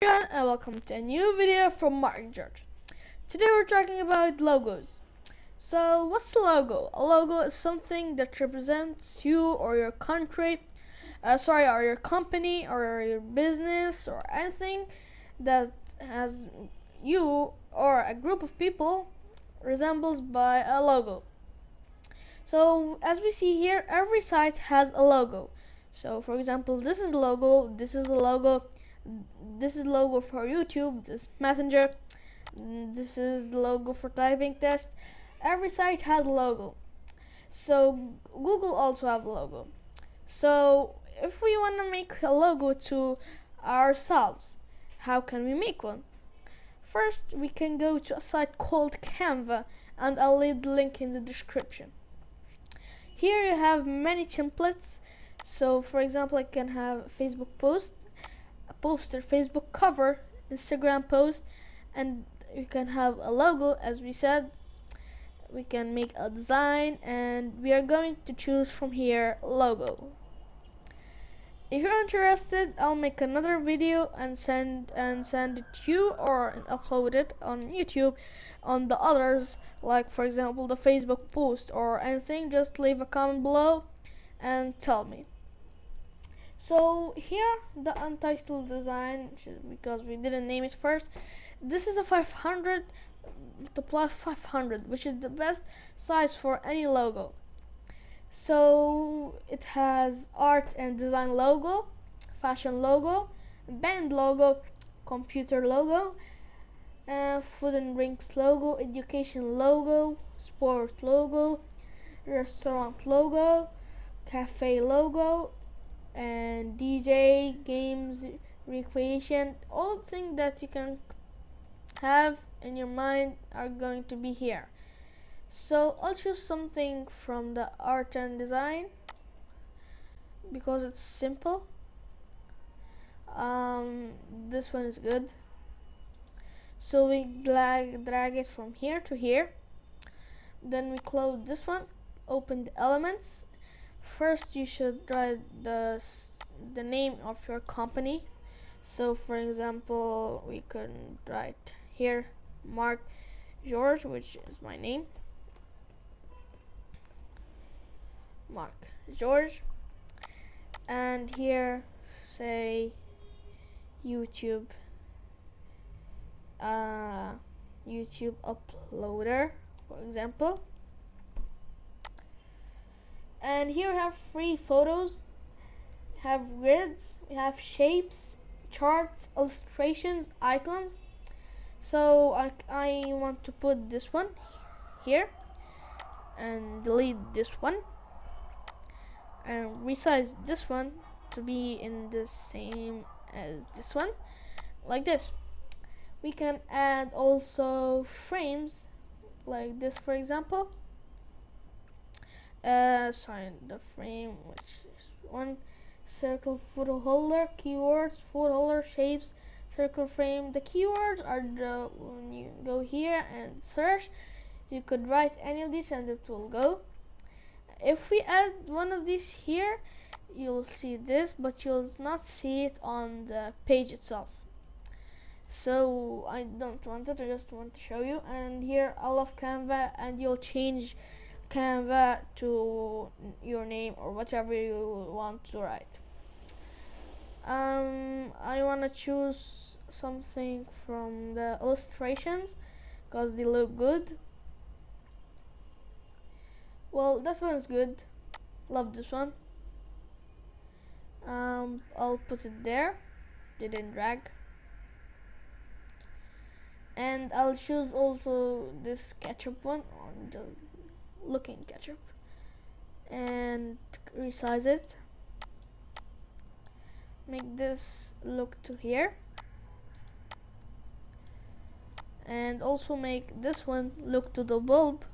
Everyone, and welcome to a new video from Mark George. Today we're talking about logos. So what's a logo? A logo is something that represents you or your country, or your company or your business or anything that has you or a group of people resembles by a logo. So as we see here, every site has a logo. So for example, this is logo, this is a logo, this is logo for YouTube, this Messenger, this is logo for typing test. Every site has a logo. So Google also have a logo. So if we want to make a logo to ourselves, how can we make one? First, we can go to a site called Canva, and I'll leave the link in the description. Here you have many templates. So for example, I can have a Facebook post, a poster, Facebook cover, Instagram post, and you can have a logo. As we said, we can make a design, and we are going to choose from here logo. If you're interested, I'll make another video and send it to you, or upload it on YouTube on the others, like for example the Facebook post or anything. Just leave a comment below and tell me. So here the untitled design, because we didn't name it first. This is a 500 multiply 500, which is the best size for any logo. So it has art and design logo, fashion logo, band logo, computer logo, food and drinks logo, education logo, sport logo, restaurant logo, cafe logo, and DJ, games, recreation. All things that you can have in your mind are going to be here. So I'll choose something from the art and design because it's simple. This one is good. So we drag it from here to here. Then we close this one, open the elements. First you should write the name of your company. So for example, we could write here Mark George, which is my name. Mark George, and here say YouTube YouTube uploader, for example. And here we have free photos, have grids, we have shapes, charts, illustrations, icons. So I want to put this one here and delete this one and resize this one to be in the same as this one, like this. We can add also frames like this, for example. The frame, which is one circle, photo holder, keywords, photo holder, shapes, circle frame. The keywords are when you go here and search, you could write any of these and it will go. If we add one of these here, you'll see this, but you'll not see it on the page itself. So I don't want it, I just want to show you. And here I love Canva, and you'll change Canva to your name or whatever you want to write. I want to choose something from the illustrations because they look good. Well, that one is good. Love this one. I'll put it there. Didn't drag. And I'll choose also this ketchup one, or just looking ketchup, and resize it. Make this look to here, and also make this one look to the bulb,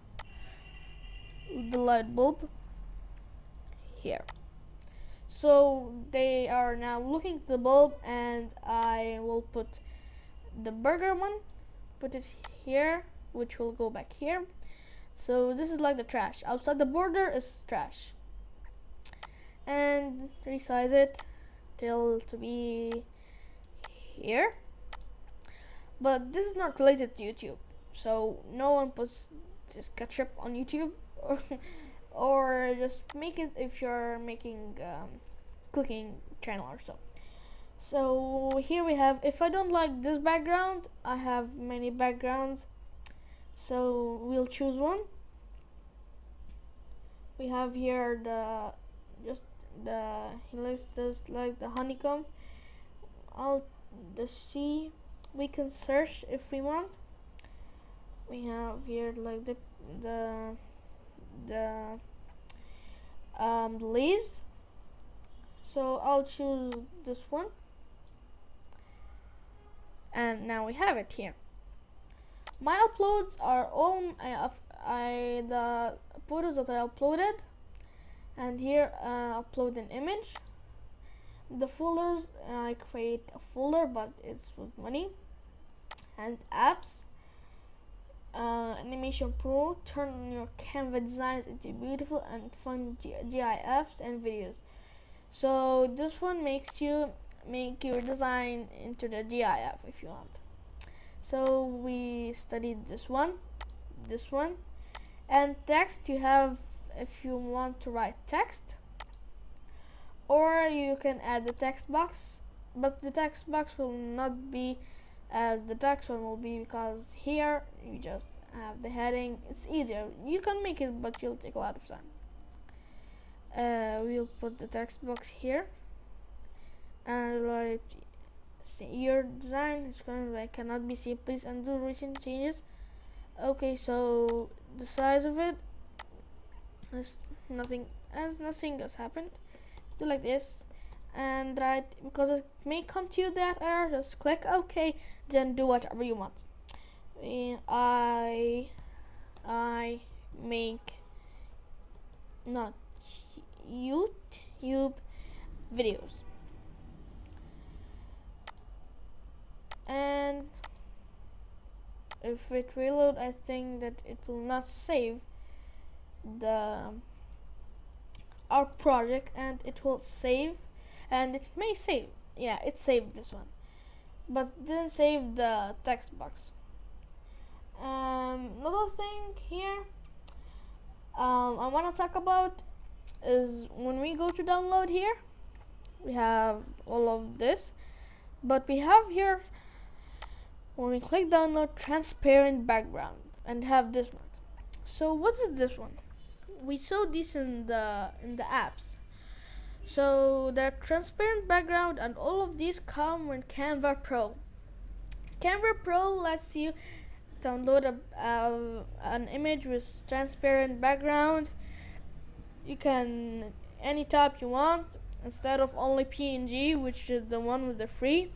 the light bulb here. So they are now looking to the bulb, and I will put the burger one, put it here, which will go back here. So this is like the trash. Outside the border is trash. And resize it till to be here. but this is not related to YouTube, so no one puts just ketchup on YouTube, or, or just make it if you're making cooking channel or so. So here we have, if I don't like this background, I have many backgrounds, so we'll choose one. We have here he looks just like the honeycomb. I'll the C. We can search if we want. We have here like the leaves. So I'll choose this one, and now we have it here. My uploads are all the photos that I uploaded, and here upload an image. The folders, I create a folder, but it's with money. And apps, Animation Pro, turn your Canva designs into beautiful and fun GIFs and videos. So this one makes you make your design into the GIF if you want. So we studied this one, and text. You have, if you want to write text, or you can add the text box, but the text box will not be as the text one will be, because here you just have the heading. It's easier, you can make it, but you'll take a lot of time. We'll put the text box here, and like, see, your design is going like cannot be seen, please undo recent changes. Okay, so the size of it is nothing has happened. Do like this, and right, because it may come to you that error, just click OK, then do whatever you want. I make not YouTube videos, and if it reload, I think that it will not save our project, and it will save, and it may save. Yeah, it saved this one, but didn't save the text box. Another thing here I want to talk about is when we go to download here, we have all of this, but we have here, when we click download, transparent background, and have this mark. So what is this one? We saw this in the apps. So the transparent background and all of these come in Canva Pro. Canva Pro lets you download an image with transparent background. You can any type you want, instead of only PNG, which is the one with the free.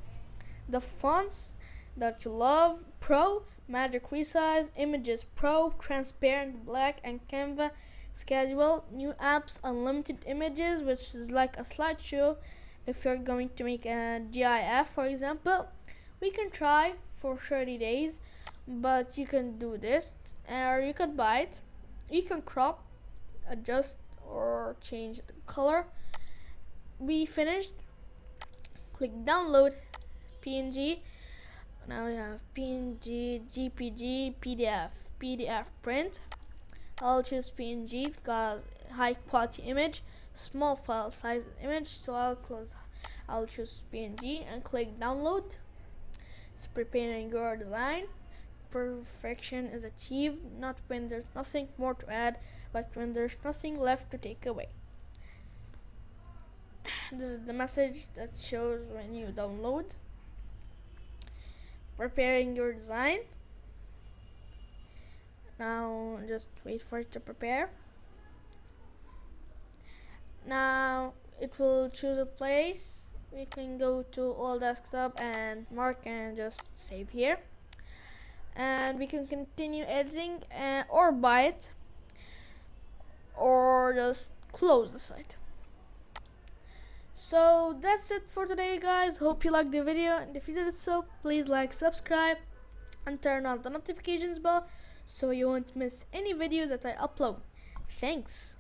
The fonts that you love: Pro, Magic Resize, Images Pro, Transparent Black, and Canva Schedule. New apps, Unlimited Images, which is like a slideshow if you're going to make a GIF, for example. We can try for 30 days, but you can do this, or you can buy it. You can crop, adjust, or change the color. We finished. Click download PNG. Now we have PNG, JPG, PDF print. I'll choose PNG because high quality image, small file size image, so I'll choose PNG and click download. It's preparing your design. Perfection is achieved, not when there's nothing more to add, but when there's nothing left to take away. This is the message that shows when you download. Preparing your design. Now just wait for it to prepare. Now it will choose a place. We can go to all desktop and mark and just save here, and we can continue editing, or buy it, or just close the site. So that's it for today, guys. Hope you liked the video, and if you did so, please like, subscribe, and turn on the notifications bell so you won't miss any video that I upload. Thanks.